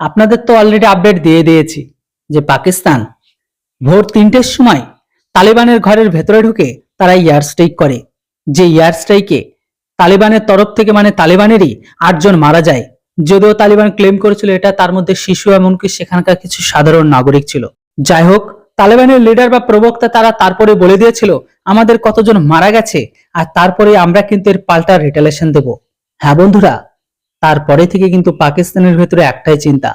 আপনাদের তো already update দিয়ে দিয়েছি যে পাকিস্তান ভোর ৩টের সময় তালিবানের ঘরের ভেতরে ঢুকে তারা এয়ার স্ট্রাইক করে, যে এয়ার স্ট্রাইকে তালিবানের তরফ থেকে মানে তালিবানেরই ৮ জন মারা যায়। যদিও তালিবান ক্লেম করেছিল এটা তার মধ্যে শিশু এমনকি সেখানকার কিছু সাধারণ নাগরিক ছিল। যাই হোক, তালিবানের লিডার বা প্রবক্তা তারা তারপরে বলে দিয়েছিল আমাদের কতজন মারা গেছে আর তারপরে আমরা কিন্তু এর পাল্টা রিটালিয়েশন দেব। হ্যাঁ বন্ধুরা, তারপরে থেকে কিন্তু পাকিস্তানের ভেতরে একটাই চিন্তা,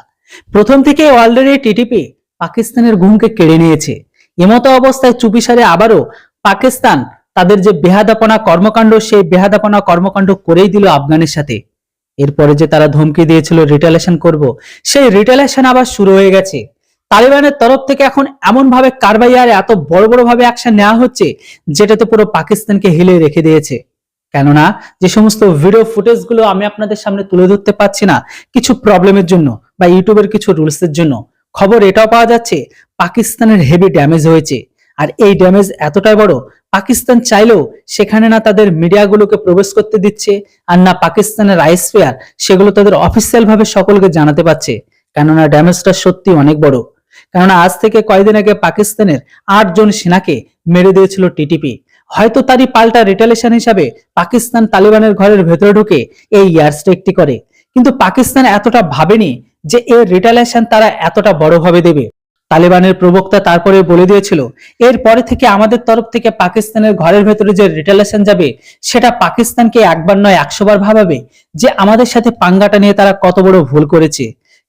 প্রথম থেকে অলরেডি টিটিপি পাকিস্তানের ঘুমকে কেড়ে নিয়েছে। এমতো অবস্থায় চুপিসারে আবারও পাকিস্তান তাদের যে বেহাদাপনা কর্মকাণ্ড সেই বেহাদাপনা কর্মকাণ্ড করেই দিল আফগানের সাথে। এরপরে যে তারা ধমকি দিয়েছিল রিটালিয়েশন করব, সেই রিটালিয়েশন আবার শুরু হয়ে গেছে। তালিবানের তরফ থেকে এখন এমন ভাবে কারবাই আর এত বড় বড় ভাবে অ্যাকশন নেওয়া হচ্ছে যেটাতে পুরো পাকিস্তানকে হিলে রেখে দিয়েছে। কেননা যে সমস্ত ভিডিও ফুটেজ গুলো আমি আপনাদের সামনে তুলে ধরতে পারছি না কিছু প্রবলেমের জন্য বা ইউটিউবের কিছু রুলসের জন্য, খবর এটাও পাওয়া যাচ্ছে পাকিস্তানের হেভি ড্যামেজ হয়েছে। আর এই ড্যামেজ এতটাই বড় পাকিস্তান চাইলেও সেখানে না তাদের মিডিয়াগুলোকে প্রবেশ করতে দিচ্ছে আর না পাকিস্তানের আইএসপিআর সেগুলো তাদের অফিসিয়াল ভাবে সকলকে জানাতে পারছে, কেননা ড্যামেজটা সত্যি অনেক বড়। কেননা আজ থেকে কয়েকদিন আগে পাকিস্তানের ৮ জন সেনাকে মেরে দিয়েছিল টিটিপি, হয়তো তারই পাল্টা রিটালিয়েশন হিসাবে পাকিস্তান তালিবানের ঘরের ভেতরে ঢুকে এই এয়ার স্ট্রাইকটি করে। কিন্তু পাকিস্তান এতটা ভাবেনি যে এর রিটালিয়েশন তারা এতটা বড়ভাবে দেবে। তালিবানের প্রবক্তা তারপরে বলে দিয়েছিল এরপরে থেকে আমাদের তরফ থেকে পাকিস্তানের ঘরের ভেতরে যে রিটালিয়েশন যাবে সেটা পাকিস্তানকে একবার নয় ১০০ বার ভাবাবে যে আমাদের সাথে পাঙ্গাটা নিয়ে তারা কত বড় ভুল করেছে।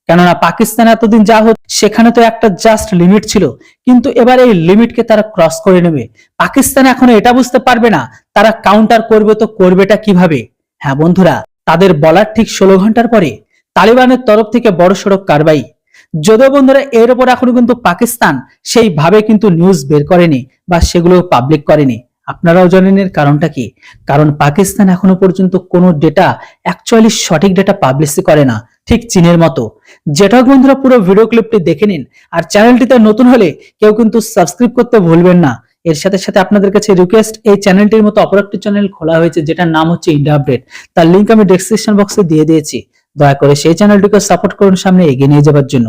কেননা পাকিস্তান এতদিন যা হতো সেখানে তো একটা জাস্ট লিমিট ছিল, কিন্তু এবার এই লিমিটকে তারা ক্রস করে নেবে। পাকিস্তান এখন এটা বুঝতে পারবে না তারা কাউন্টার করবে তো করবেটা কিভাবে। হ্যাঁ বন্ধুরা, তাদের বলার ঠিক ১৬ ঘন্টার পরে তালিবানের তরফ থেকে বড়সড় কারবাই। যদিও বন্ধুরা এর উপর এখনো কিন্তু পাকিস্তান সেইভাবে কিন্তু নিউজ বের করেনি বা সেগুলো পাবলিক করেনি। আপনারাও জানেন এর কারণটা কি, কারণ পাকিস্তান এখনো পর্যন্ত কোনো ডেটা অ্যাকচুয়ালি সঠিক ডেটা পাবলিশ করে না, ঠিক চীনের মতো। যেটা বন্ধুরা পুরো ভিডিও ক্লিপটি দেখে নিন আর চ্যানেলটিতে নতুন হলে কেউ কিন্তু সাবস্ক্রাইব করতে ভুলবেন না। এর সাথে সাথে আপনাদের কাছে রিকোয়েস্ট, এই চ্যানেলটির মতো অপর একটি চ্যানেল খোলা হয়েছে যেটার নাম হচ্ছে ইন্ডিয়া আপডেট, তার লিংক আমি ডেসক্রিপশন বক্সে দিয়ে দিয়েছি। দয়া করে সেই চ্যানেলটিকে সাপোর্ট করুন সামনে এগিয়ে নিয়ে যাওয়ার জন্য।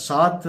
7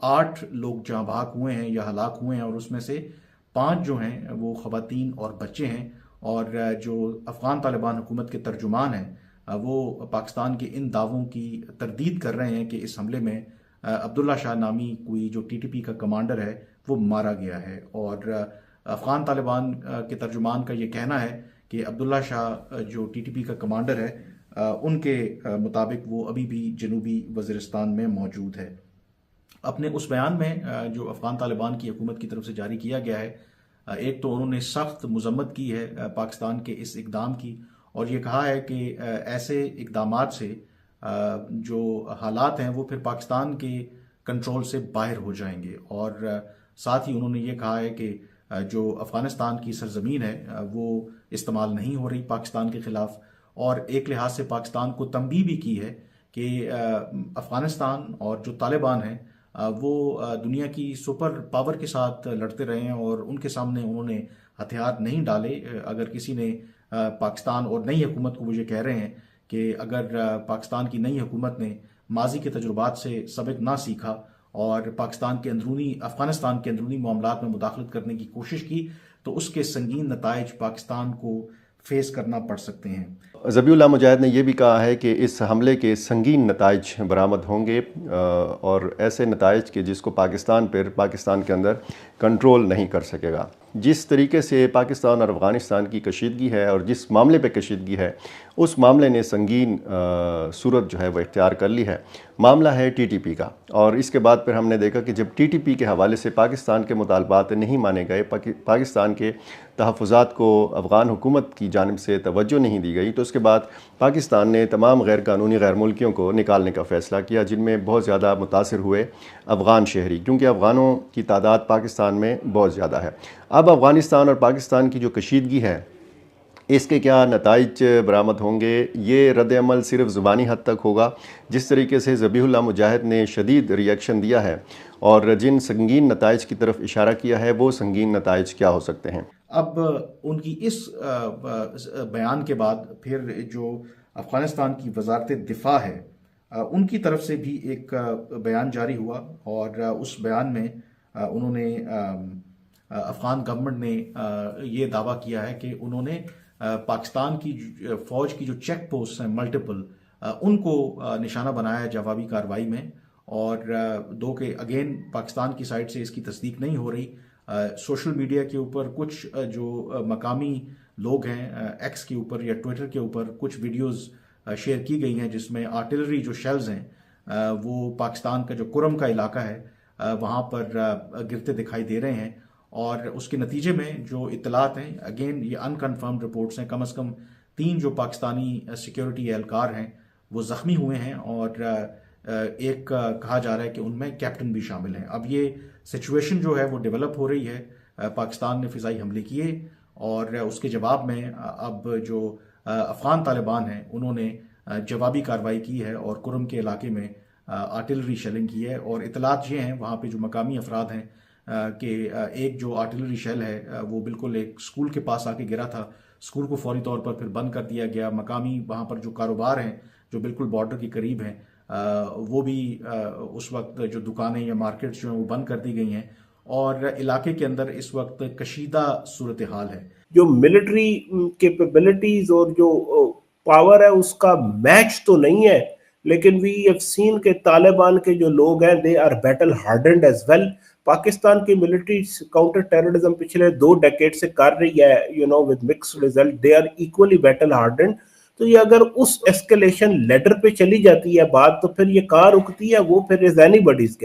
8 لوگ جاں بحق ہوئے ہیں یا ہلاک ہوئے ہیں، اور اس میں سے 5 جو ہیں وہ خواتین اور بچے ہیں۔ اور جو افغان طالبان حکومت کے ترجمان ہیں وہ پاکستان کے ان دعووں کی تردید کر رہے ہیں کہ اس حملے میں عبداللہ شاہ نامی کوئی جو ٹی ٹی پی کا کمانڈر ہے وہ مارا گیا ہے۔ اور افغان طالبان کے ترجمان کا یہ کہنا ہے کہ عبداللہ شاہ جو ٹی ٹی پی کا کمانڈر ہے ان کے مطابق وہ ابھی بھی جنوبی وزیرستان میں موجود ہے۔ اپنے اس بیان میں جو افغان طالبان کی حکومت کی طرف سے جاری کیا گیا ہے، ایک تو انہوں نے سخت مذمت کی ہے پاکستان کے اس اقدام کی، اور یہ کہا ہے کہ ایسے اقدامات سے جو حالات ہیں وہ پھر پاکستان کے کنٹرول سے باہر ہو جائیں گے۔ اور ساتھ ہی انہوں نے یہ کہا ہے کہ جو افغانستان کی سرزمین ہے وہ استعمال نہیں ہو رہی پاکستان کے خلاف، اور ایک لحاظ سے پاکستان کو تنبیہ بھی کی ہے کہ افغانستان اور جو طالبان ہیں وہ دنیا کی سپر پاور کے ساتھ لڑتے رہے ہیں، اور ان کے سامنے انہوں نے ہتھیار نہیں ڈالے۔ اگر کسی نے پاکستان اور نئی حکومت کو وہ یہ کہہ رہے ہیں کہ اگر پاکستان کی نئی حکومت نے ماضی کے تجربات سے سبق نہ سیکھا اور افغانستان کے اندرونی معاملات میں مداخلت کرنے کی کوشش کی تو اس کے سنگین نتائج پاکستان کو فیس کرنا پڑ سکتے ہیں۔ ذبیح اللہ مجاہد نے یہ بھی کہا ہے کہ اس حملے کے سنگین نتائج برآمد ہوں گے، اور ایسے نتائج کے جس کو پاکستان کے اندر کنٹرول نہیں کر سکے گا۔ جس طریقے سے پاکستان اور افغانستان کی کشیدگی ہے اور جس معاملے پہ کشیدگی ہے اس معاملے نے سنگین صورت جو ہے وہ اختیار کر لی ہے۔ معاملہ ہے ٹی ٹی پی کا، اور اس کے بعد پھر ہم نے دیکھا کہ جب ٹی ٹی پی کے حوالے سے پاکستان کے مطالبات نہیں مانے گئے، پاکستان کے تحفظات کو افغان حکومت کی جانب سے توجہ نہیں دی گئی، تو اس کے بعد پاکستان نے تمام غیر قانونی غیر ملکیوں کو نکالنے کا فیصلہ کیا، جن میں بہت زیادہ متاثر ہوئے افغان شہری، کیونکہ افغانوں کی تعداد پاکستان میں بہت زیادہ ہے۔ اب افغانستان اور پاکستان کی جو کشیدگی ہے اس کے کیا نتائج برآمد ہوں گے، یہ رد عمل صرف زبانی حد تک ہوگا۔ جس طریقے سے ذبیح اللہ مجاہد نے شدید ریئیکشن دیا ہے اور جن سنگین نتائج کی طرف اشارہ کیا ہے، وہ سنگین نتائج کیا ہو سکتے ہیں؟ اب ان کی اس بیان کے بعد پھر جو افغانستان کی وزارت دفاع ہے ان کی طرف سے بھی ایک بیان جاری ہوا، اور اس بیان میں انہوں نے افغان گورنمنٹ نے یہ دعویٰ کیا ہے کہ انہوں نے پاکستان کی فوج کی جو چیک پوسٹ ہیں ملٹیپل ان کو نشانہ بنایا جوابی کارروائی میں، اور دو کہ اگین پاکستان کی سائڈ سے اس کی تصدیق نہیں ہو رہی۔ سوشل میڈیا کے اوپر کچھ جو مقامی لوگ ہیں ایکس کے اوپر یا ٹویٹر کے اوپر کچھ ویڈیوز شیئر کی گئی ہیں جس میں آرٹلری جو شیلز ہیں وہ پاکستان کا جو کرم کا علاقہ ہے وہاں پر گرتے دکھائی دے رہے ہیں، اور اس کے نتیجے میں جو اطلاعات ہیں اگین یہ انکنفرمڈ رپورٹس ہیں، کم از کم 3 جو پاکستانی سیکیورٹی اہلکار ہیں وہ زخمی ہوئے ہیں، اور ایک کہا جا رہا ہے کہ ان میں کیپٹن بھی شامل ہیں۔ اب یہ سچویشن جو ہے وہ ڈیولپ ہو رہی ہے، پاکستان نے فضائی حملے کیے اور اس کے جواب میں اب جو افغان طالبان ہیں انہوں نے جوابی کارروائی کی ہے اور کرم کے علاقے میں آرٹلری شیلنگ کی ہے، اور اطلاعات یہ ہیں وہاں پہ جو مقامی افراد ہیں کہ ایک جو آرٹلری شیل ہے وہ بالکل ایک سکول کے پاس آ کے گرا تھا، سکول کو فوری طور پر پھر بند کر دیا گیا۔ مقامی وہاں پر جو کاروبار ہیں جو بالکل بارڈر کے قریب ہیں وہ بھی اس وقت جو دکانیں یا مارکیٹس جو ہیں وہ بند کر دی گئی ہیں، اور علاقے کے اندر اس وقت کشیدہ صورتحال ہے۔ جو ملٹری کیپیبلٹیز اور جو پاور ہے اس کا میچ تو نہیں ہے، لیکن وی ہیو سین کہ طالبان کے جو لوگ ہیں they are battle hardened as well. Pakistan کی ملٹری کاؤنٹر ٹیررزم پچھلے 2 ڈیکیڈ سے کر رہی ہے with mix result, they are equally battle hardened. تو یہ اگر اس ایسکیلیشن لیڈر پہ چلی جاتی ہے بات تو پھر یہ کہاں رکتی ہے، وہ پھر از اینی باڈیز